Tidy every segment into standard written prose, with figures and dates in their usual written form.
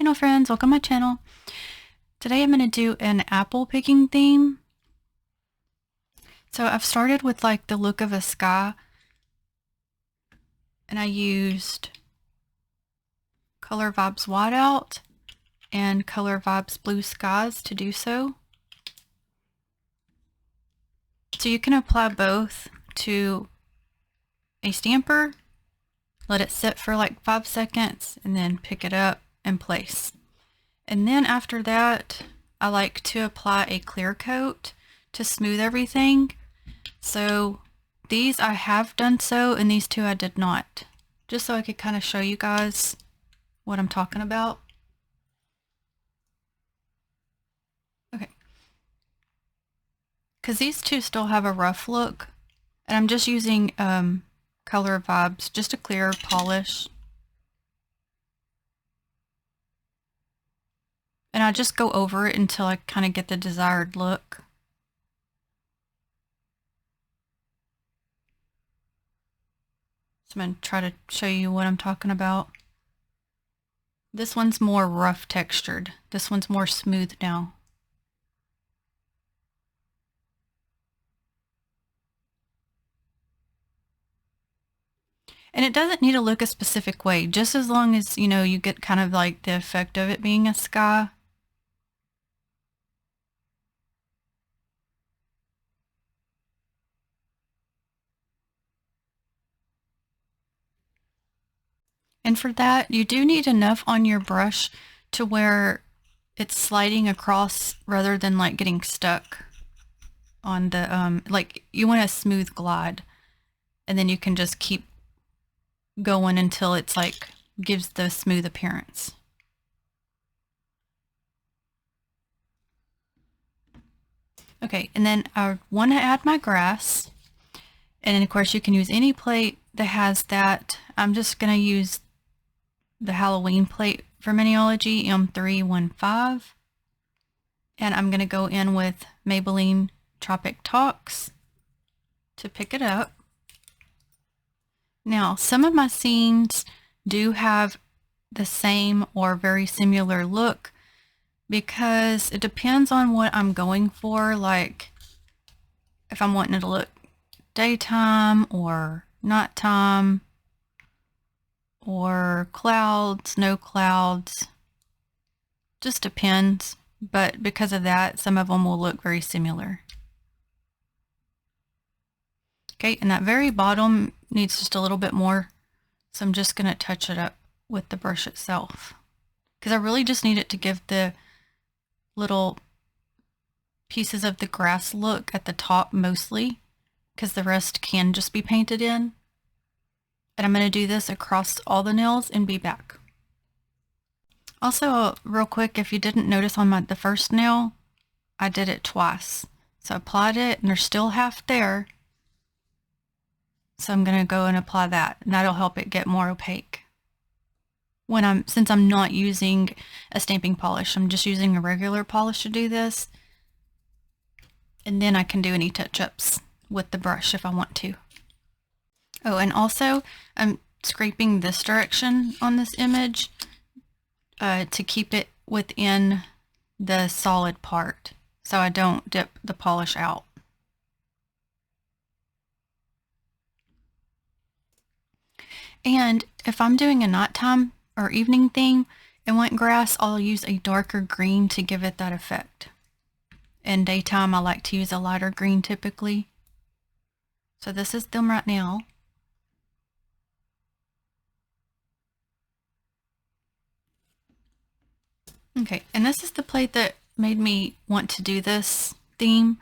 Hello friends, welcome to my channel. Today I'm going to do an apple picking theme. So I've started with like the look of a sky, and I used Color Vibes Whiteout and Color Vibes Blue Skies to do so. So you can apply both to a stamper, let it sit for like 5 seconds, and then pick it up and place. And then after that, I like to apply a clear coat to smooth everything. So these I have done so, and these two I did not. Just so I could kind of show you guys what I'm talking about. Okay. Because these two still have a rough look, and I'm just using Color Vibes, just a clear polish. And I just go over it until I kind of get the desired look. So I'm going to try to show you what I'm talking about. This one's more rough textured. This one's more smooth now. And it doesn't need to look a specific way, just as long as, you know, you get kind of like the effect of it being a sky. And for that, you do need enough on your brush to where it's sliding across rather than like getting stuck on the, like you want a smooth glide, and then you can just keep going until it's like gives the smooth appearance. Okay, and then I want to add my grass, and of course you can use any plate that has that. I'm just going to use the Halloween plate for Minyology M315, and I'm going to go in with Maybelline Tropic Talks to pick it up. Now, some of my scenes do have the same or very similar look because it depends on what I'm going for. Like if I'm wanting it to look daytime or nighttime or clouds, no clouds, just depends. But because of that, some of them will look very similar. Okay, and that very bottom needs just a little bit more, so I'm just going to touch it up with the brush itself, because I really just need it to give the little pieces of the grass look at the top mostly, because the rest can just be painted in. And I'm going to do this across all the nails and be back. Also, real quick, if you didn't notice on the first nail, I did it twice. So I applied it and there's still half there. So I'm going to go and apply that, and that'll help it get more opaque. Since I'm not using a stamping polish, I'm just using a regular polish to do this. And then I can do any touch-ups with the brush if I want to. Oh, and also I'm scraping this direction on this image to keep it within the solid part, so I don't dip the polish out. And if I'm doing a nighttime or evening theme and want grass, I'll use a darker green to give it that effect. In daytime, I like to use a lighter green typically. So this is them right now. Okay, and this is the plate that made me want to do this theme.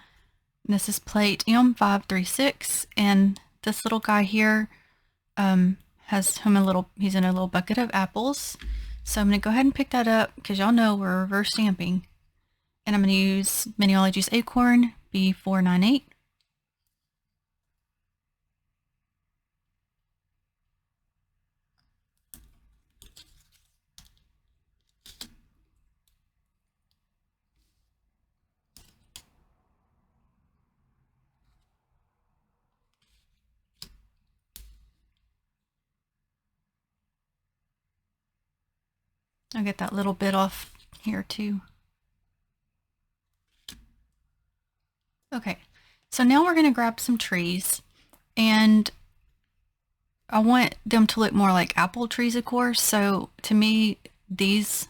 And this is plate M536, and this little guy here has him he's in a little bucket of apples. So I'm going to go ahead and pick that up because y'all know we're reverse stamping. And I'm going to use Minyology's Acorn B498. I'll get that little bit off here too. Okay, so now we're going to grab some trees, and I want them to look more like apple trees, of course. So to me, these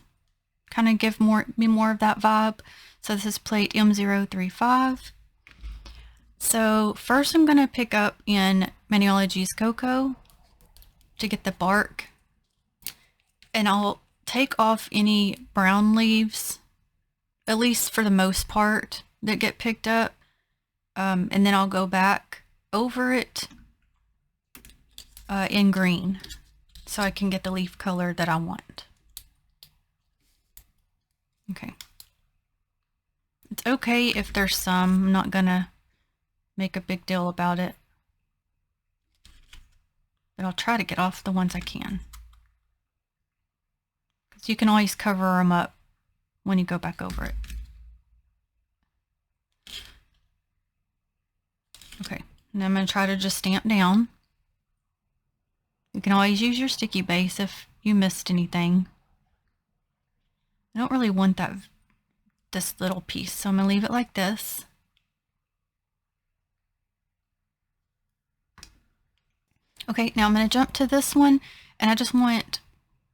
kind of give me more of that vibe. So this is plate M035. So first I'm going to pick up in Maniology's Cocoa to get the bark, and I'll take off any brown leaves, at least for the most part, that get picked up, and then I'll go back over it in green so I can get the leaf color that I want. Okay. It's okay if there's some. I'm not gonna make a big deal about it, but I'll try to get off the ones I can, because you can always cover them up when you go back over it. Okay, and I'm going to try to just stamp down. You can always use your sticky base if you missed anything. I don't really want this little piece, so I'm going to leave it like this. Okay, now I'm going to jump to this one, and I just want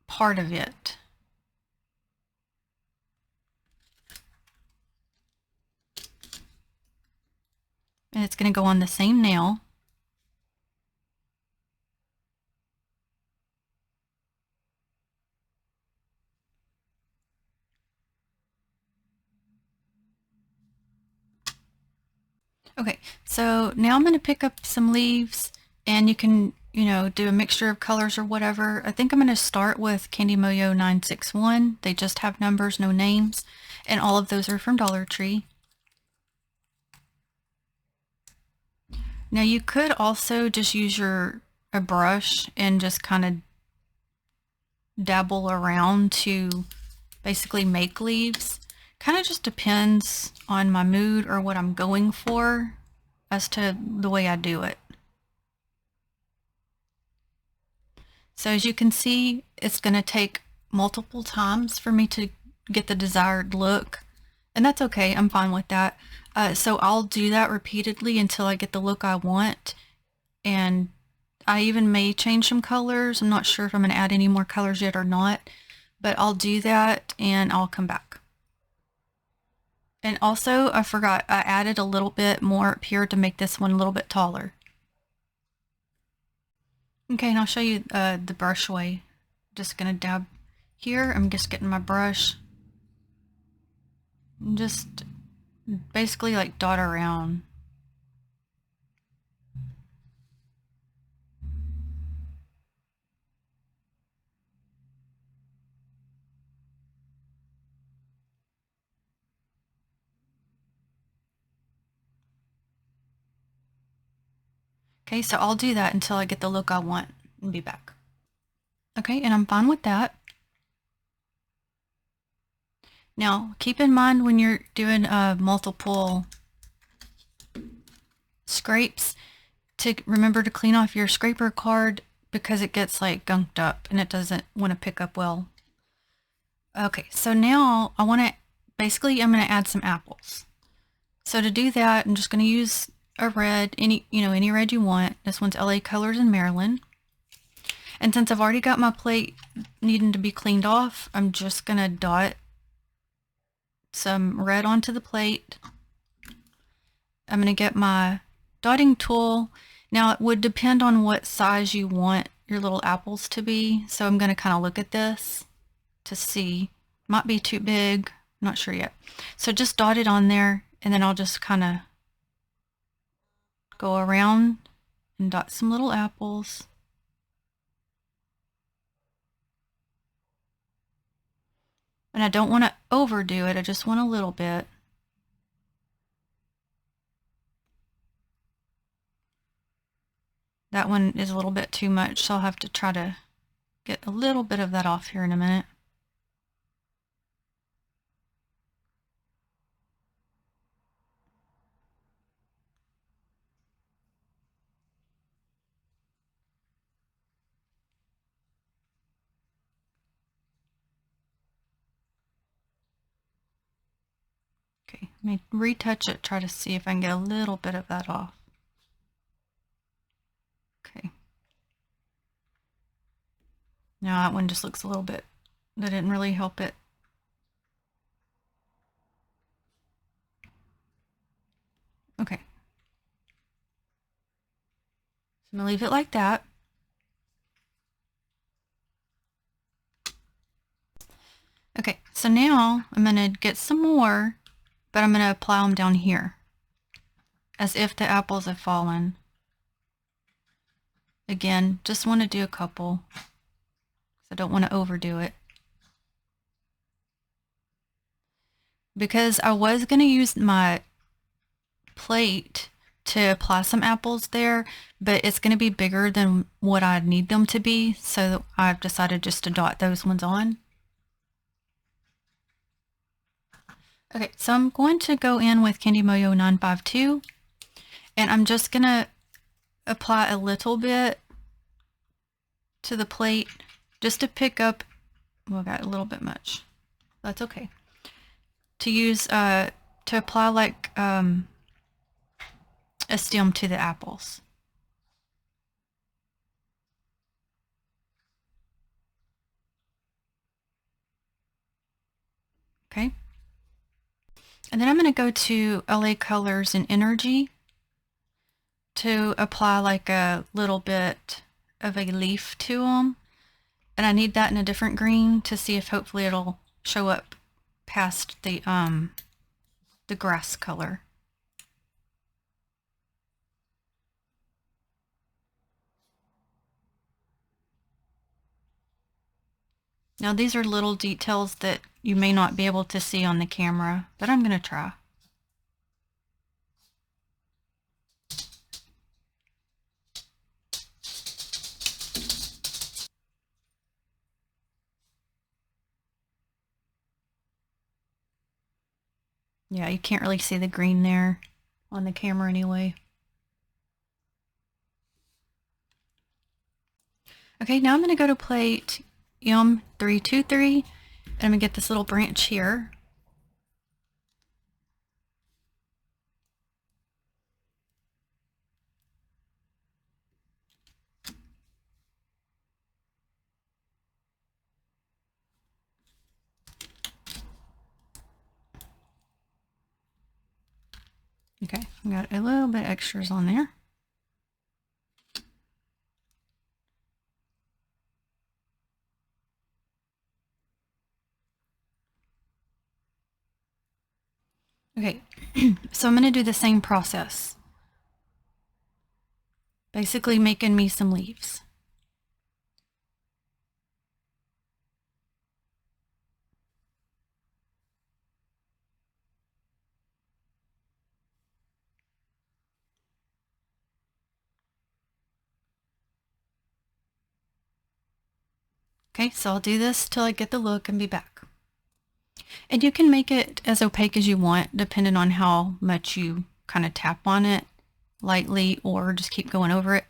part of it. And it's going to go on the same nail. Okay, so now I'm going to pick up some leaves, and you can, do a mixture of colors or whatever. I think I'm going to start with Candy Moyo 961. They just have numbers, no names, and all of those are from Dollar Tree. Now you could also just use a brush and just kind of dabble around to basically make leaves. Kind of just depends on my mood or what I'm going for as to the way I do it. So as you can see, it's going to take multiple times for me to get the desired look, and that's okay. I'm fine with that. So I'll do that repeatedly until I get the look I want, and I even may change some colors. I'm not sure if I'm going to add any more colors yet or not, but I'll do that and I'll come back. And also, I forgot, I added a little bit more up here to make this one a little bit taller. Okay, and I'll show you the brush way. Just gonna dab here. I'm just getting my brush and just basically like dot around. Okay, so I'll do that until I get the look I want and be back. Okay, and I'm fine with that. Now, keep in mind when you're doing multiple scrapes to remember to clean off your scraper card, because it gets like gunked up and it doesn't want to pick up well. Okay, so now I'm going to add some apples. So to do that, I'm just going to use a red, any red you want. This one's LA Colors in Maryland. And since I've already got my plate needing to be cleaned off, I'm just going to dot some red onto the plate. I'm going to get my dotting tool. Now it would depend on what size you want your little apples to be. So I'm going to kind of look at this to see. Might be too big. I'm not sure yet. So just dot it on there, and then I'll just kind of go around and dot some little apples. And I don't want to overdo it. I just want a little bit. That one is a little bit too much, so I'll have to try to get a little bit of that off here in a minute. Let me retouch it, try to see if I can get a little bit of that off. Okay. Now that one just looks a little bit, that didn't really help it. Okay. So I'm going to leave it like that. Okay, so now I'm going to get some more, but I'm going to apply them down here as if the apples have fallen. Again, just want to do a couple. I don't want to overdo it. Because I was going to use my plate to apply some apples there, but it's going to be bigger than what I need them to be, so I've decided just to dot those ones on. Okay, so I'm going to go in with Candy Moyo 952, and I'm just going to apply a little bit to the plate just to pick up, well, I got a little bit much. That's okay. To use, to apply like a stem to the apples. Okay. And then I'm going to go to LA Colors and Energy to apply like a little bit of a leaf to them. And I need that in a different green to see if hopefully it'll show up past the grass color. Now these are little details that you may not be able to see on the camera, but I'm going to try. Yeah, you can't really see the green there on the camera anyway. Okay, now I'm going to go to plate M323, and I'm going to get this little branch here. Okay, I got a little bit extras on there. Okay, so I'm going to do the same process. Basically making me some leaves. Okay, so I'll do this till I get the look and be back. And you can make it as opaque as you want, depending on how much you kind of tap on it lightly or just keep going over it.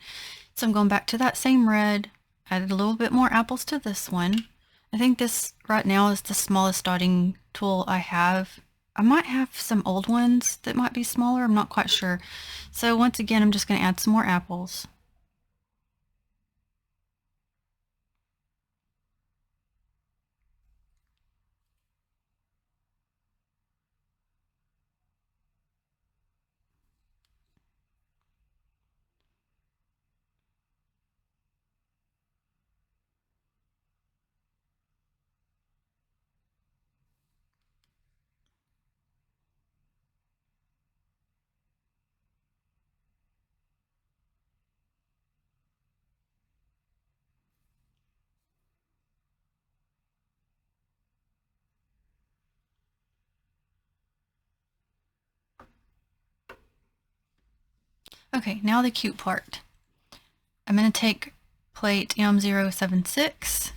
So I'm going back to that same red, added a little bit more apples to this one. I think this right now is the smallest dotting tool I have. I might have some old ones that might be smaller, I'm not quite sure. So once again, I'm just going to add some more apples. Okay, now the cute part. I'm going to take plate M076,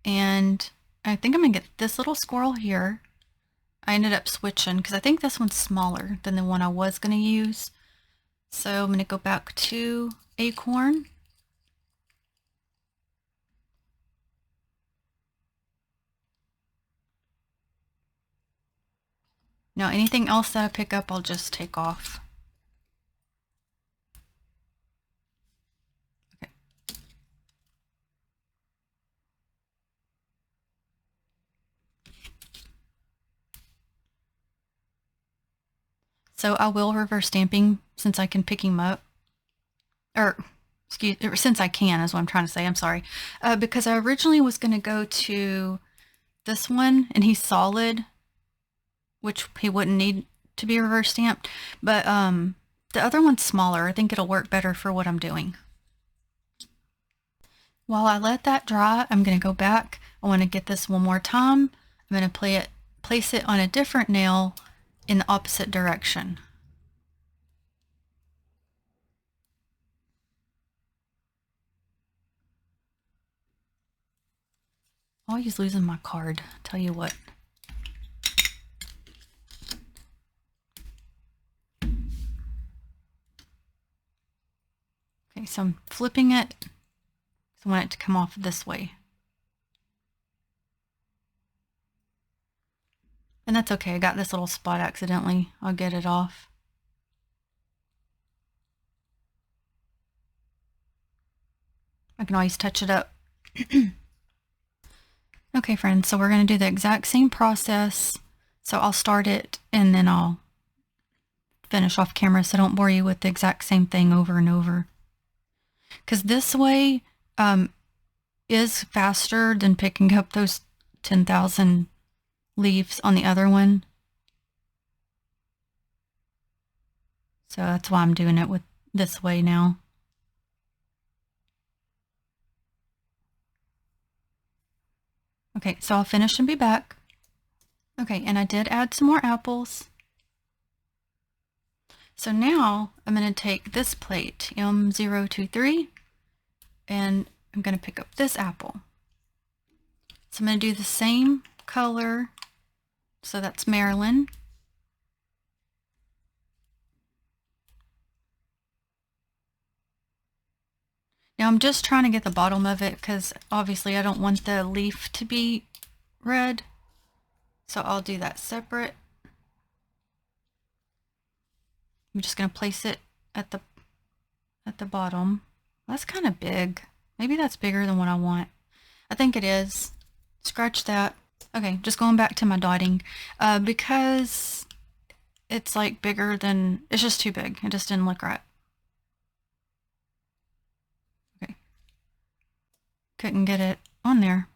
and I think I'm going to get this little squirrel here. I ended up switching because I think this one's smaller than the one I was going to use. So I'm going to go back to Acorn. Now anything else that I pick up, I'll just take off. Okay. So I will reverse stamping since I can pick him up. Or, since I can is what I'm trying to say. I'm sorry. Because I originally was going to go to this one, and he's solid, which he wouldn't need to be reverse stamped. But the other one's smaller. I think it'll work better for what I'm doing. While I let that dry, I'm going to go back. I want to get this one more time. I'm going to place it on a different nail in the opposite direction. Always losing my card, tell you what. Okay, so I'm flipping it. I want it to come off this way. And that's okay, I got this little spot accidentally. I'll get it off. I can always touch it up. Okay, friends, so we're going to do the exact same process. So I'll start it and then I'll finish off camera so I don't bore you with the exact same thing over and over. Because this way is faster than picking up those 10,000 leaves on the other one. So that's why I'm doing it with this way now. Okay, so I'll finish and be back. Okay, and I did add some more apples. So now I'm going to take this plate, M023, and I'm going to pick up this apple. So I'm going to do the same color. So that's Maryland. Now I'm just trying to get the bottom of it because obviously I don't want the leaf to be red. So I'll do that separate. I'm just going to place it at the bottom. That's kind of big. Maybe that's bigger than what I want. I think it is. Scratch that. Okay, just going back to my dotting. Because it's like bigger than, it's just too big. It just didn't look right. Okay. Couldn't get it on there.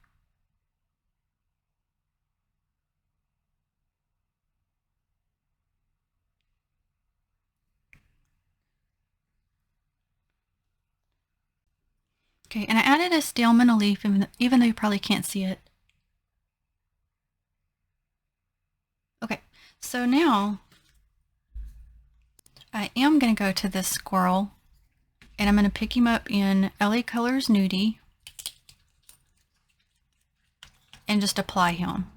Okay, and I added a stalemain leaf, even though you probably can't see it. Okay, so now I am going to go to this squirrel, and I'm going to pick him up in LA Colors Nudie and just apply him.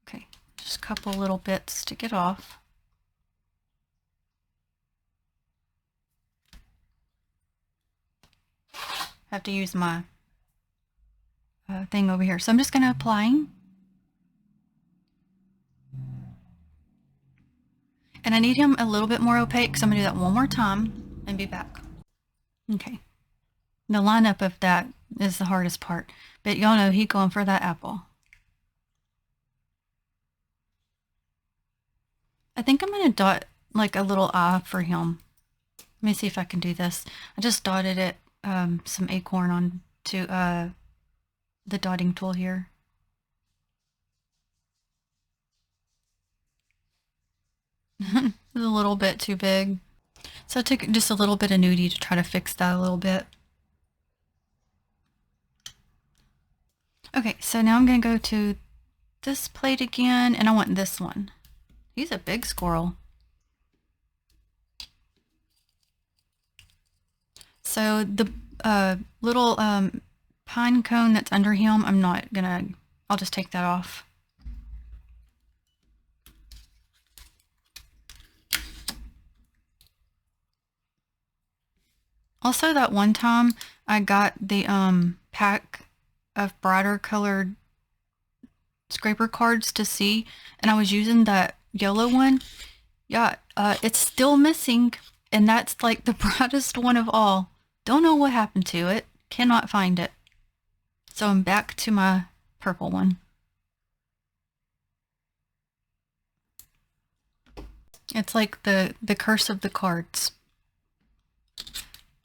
Okay, just a couple little bits to get off. Have to use my thing over here. So I'm just going to apply. And I need him a little bit more opaque, so I'm going to do that one more time and be back. Okay. The lineup of that is the hardest part. But y'all know he's going for that apple. I think I'm going to dot like a little eye for him. Let me see if I can do this. I just dotted it, some Acorn onto the dotting tool here. It's a little bit too big. So I took just a little bit of nudie to try to fix that a little bit. Okay, so now I'm going to go to this plate again, and I want this one. He's a big squirrel. So the little pine cone that's under him, I'll just take that off. Also, that one time I got the pack of brighter colored scraper cards to see, and I was using that yellow one. Yeah, it's still missing, and that's like the brightest one of all. Don't know what happened to it. Cannot find it. So I'm back to my purple one. It's like the curse of the cards.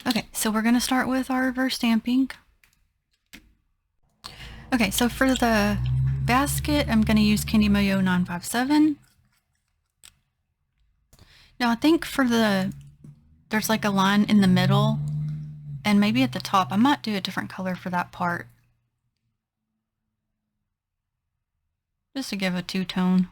Okay, so we're going to start with our reverse stamping. Okay, so for the basket, I'm going to use Candy Moyo 957. Now I think for there's like a line in the middle and maybe at the top. I might do a different color for that part. Just to give a two-tone.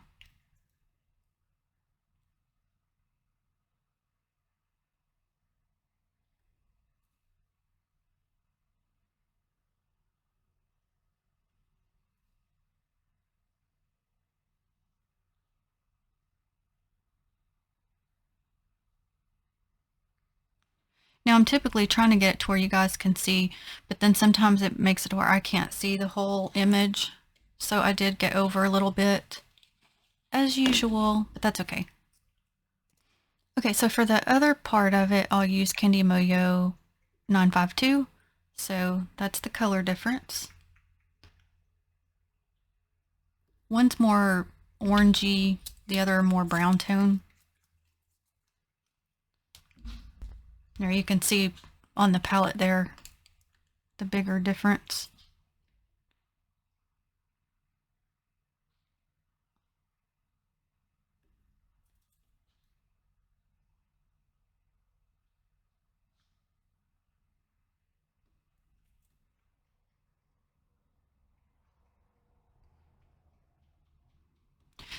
Now I'm typically trying to get it to where you guys can see, but then sometimes it makes it where I can't see the whole image. So I did get over a little bit, as usual, but that's okay. Okay, so for the other part of it, I'll use Candy Moyo 952. So that's the color difference. One's more orangey, the other more brown tone. There you can see on the palette there the bigger difference.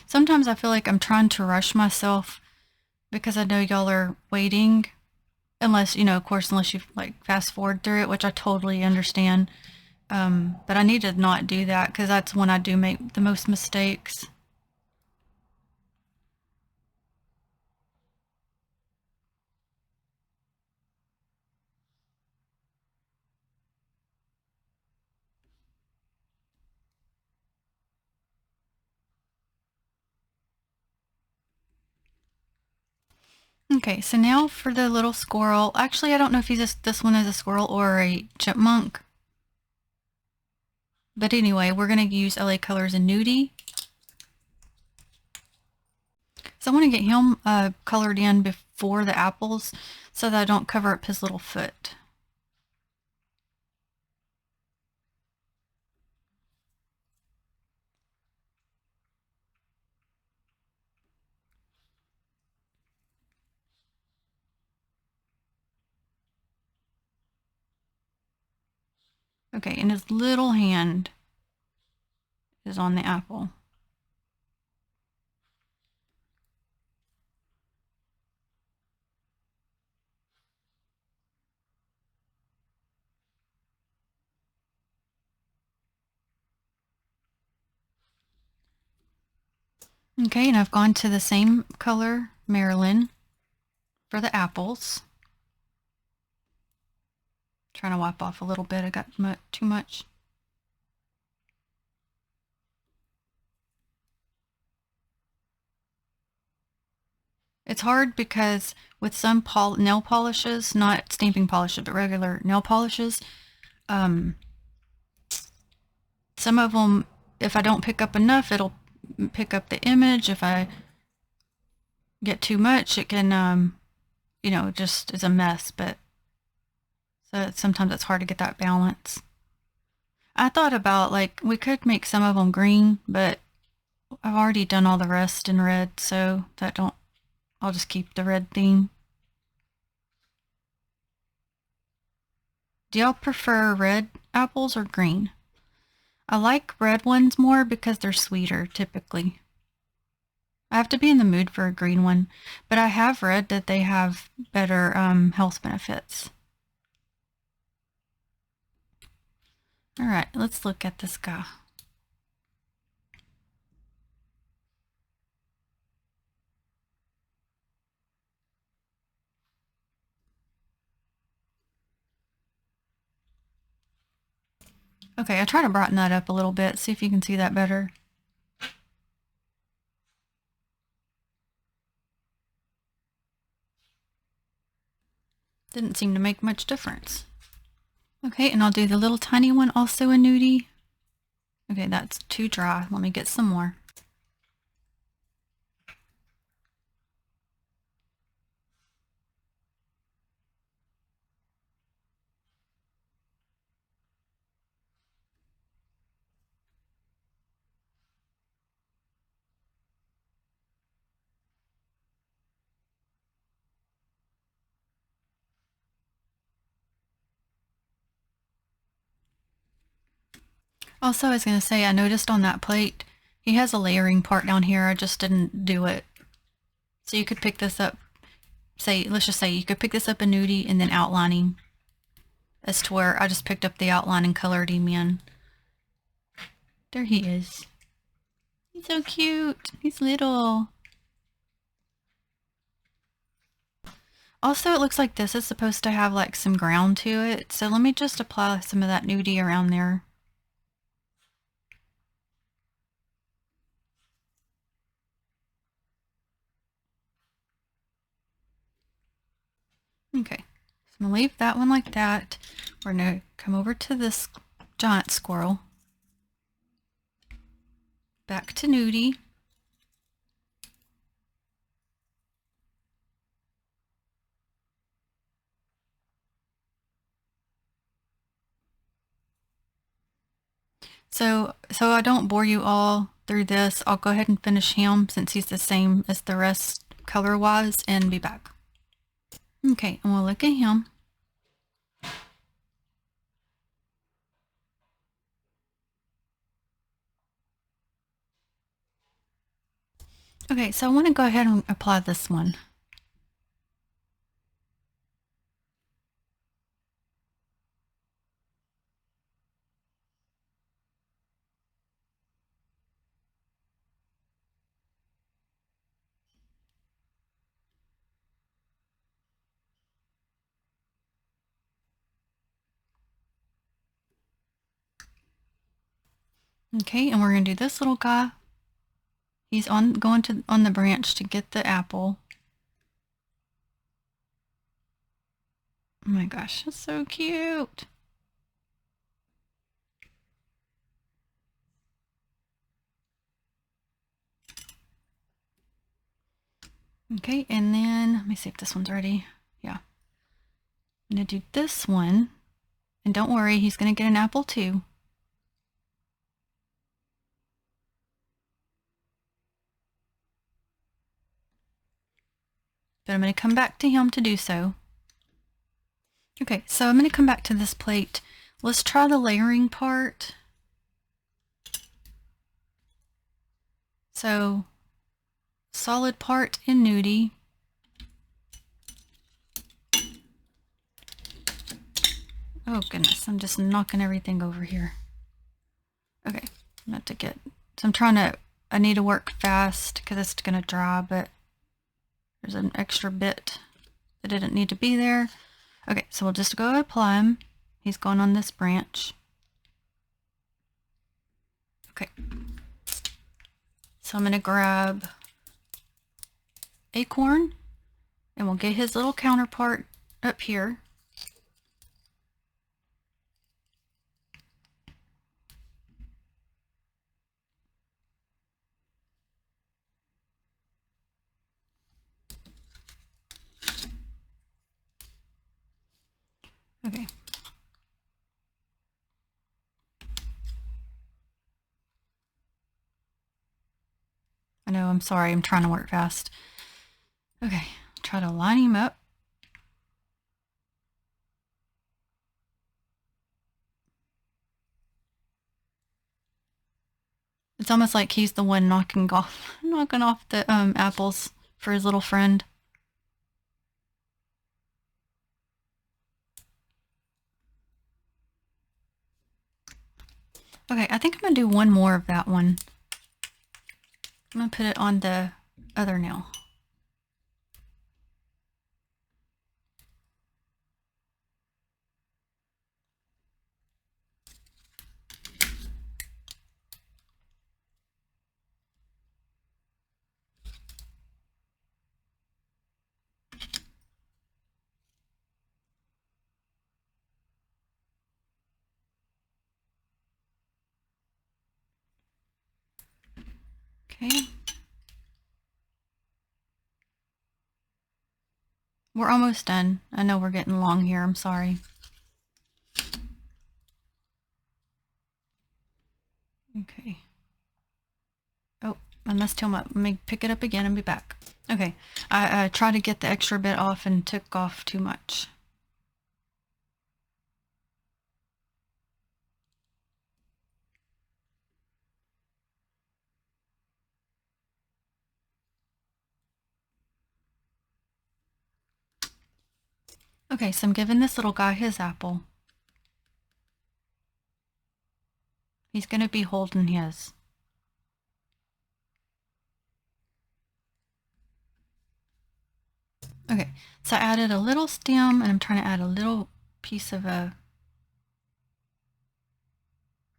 Sometimes I feel like I'm trying to rush myself because I know y'all are waiting. Unless, you know, of course, unless you like fast forward through it, which I totally understand. But I need to not do that because that's when I do make the most mistakes. Okay, so now for the little squirrel. Actually, I don't know if this one is a squirrel or a chipmunk. But anyway, we're going to use LA Colors and Nudie. So I want to get him colored in before the apples so that I don't cover up his little foot. Okay, and his little hand is on the apple. Okay, and I've gone to the same color, Maryland, for the apples. Trying to wipe off a little bit. I got too much. It's hard because with some nail polishes, not stamping polishes, but regular nail polishes, some of them, if I don't pick up enough, it'll pick up the image. If I get too much, it can, you know, just is a mess. But so sometimes it's hard to get that balance. I thought about like we could make some of them green, but I've already done all the rest in red, so I'll just keep the red theme. Do y'all prefer red apples or green? I like red ones more because they're sweeter typically. I have to be in the mood for a green one, but I have read that they have better health benefits. All right, let's look at this guy. Okay, I try to brighten that up a little bit. See if you can see that better. Didn't seem to make much difference. Okay, and I'll do the little tiny one also a nudie. Okay, that's too dry. Let me get some more. Also, I was going to say, I noticed on that plate, he has a layering part down here. I just didn't do it. So you could pick this up, say, let's just say you could pick this up a nudie and then outlining, as to where I just picked up the outline and colored him in. There he is. He's so cute. He's little. Also, it looks like this is supposed to have like some ground to it. So let me just apply some of that nudie around there. Okay, so I'm gonna leave that one like that. We're gonna come over to this giant squirrel. Back to nudie. So I don't bore you all through this. I'll go ahead and finish him since he's the same as the rest color-wise and be back. Okay, and we'll look at him. Okay, so I want to go ahead and apply this one. Okay, and we're going to do this little guy. He's on the branch to get the apple. Oh my gosh, that's so cute. Okay, and then let me see if this one's ready. Yeah. I'm going to do this one. And don't worry, he's going to get an apple too. But I'm going to come back to him to do so. Okay, so I'm going to come back to this plate. Let's try the layering part. So, solid part in nudie. Oh goodness, I'm just knocking everything over here. Okay, not to get, so I need to work fast because it's going to dry, but there's an extra bit that didn't need to be there. Okay, so we'll just go apply him. He's going on this branch. Okay. So I'm going to grab Acorn and we'll get his little counterpart up here. Okay. I know, I'm sorry, I'm trying to work fast. Okay, try to line him up. It's almost like he's the one knocking off the apples for his little friend. Okay, I think I'm gonna do one more of that one. I'm gonna put it on the other nail. Okay. We're almost done. I know we're getting long here. I'm sorry. Okay. Oh, I messed him up. Let me pick it up again and be back. Okay. I tried to get the extra bit off and took off too much. Okay, so I'm giving this little guy his apple. He's going to be holding his. Okay, so I added a little stem and I'm trying to add a little piece of a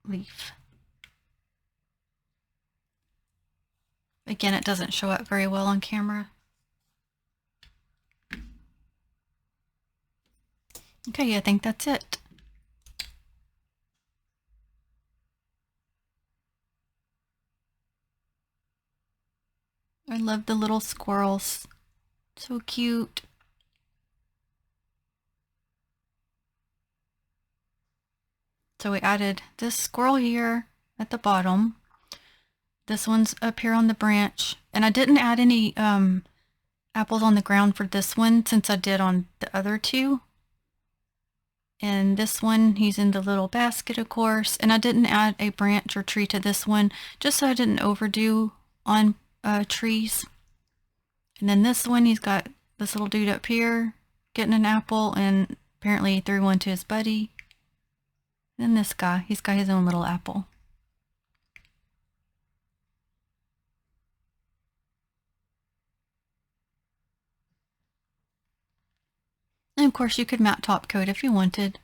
leaf. Again, it doesn't show up very well on camera. Okay, I think that's it. I love the little squirrels. So cute. So we added this squirrel here at the bottom. This one's up here on the branch. And I didn't add any apples on the ground for this one since I did on the other two. And this one, he's in the little basket, of course. And I didn't add a branch or tree to this one just so I didn't overdo on trees. And then this one, he's got this little dude up here getting an apple, and apparently he threw one to his buddy. And then this guy, he's got his own little apple. And of course you could matte top coat if you wanted.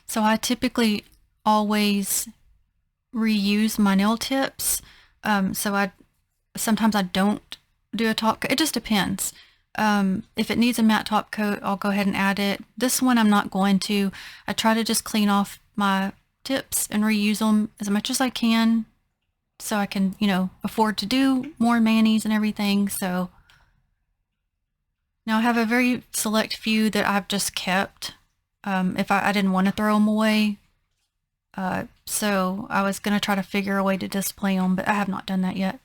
So I typically always reuse my nail tips. Sometimes I don't do a top coat. It just depends. If it needs a matte top coat, I'll go ahead and add it. This one I'm not going to. I try to just clean off my tips and reuse them as much as I can so I can, afford to do more manis and everything. So now I have a very select few that I've just kept. If I didn't want to throw them away. So I was going to try to figure a way to display them, but I have not done that yet.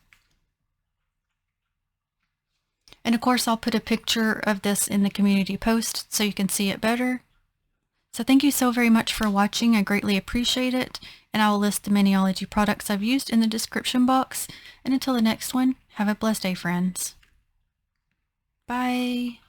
And of course, I'll put a picture of this in the community post so you can see it better. So thank you so very much for watching. I greatly appreciate it. And I will list the Maniology products I've used in the description box. And until the next one, have a blessed day, friends. Bye.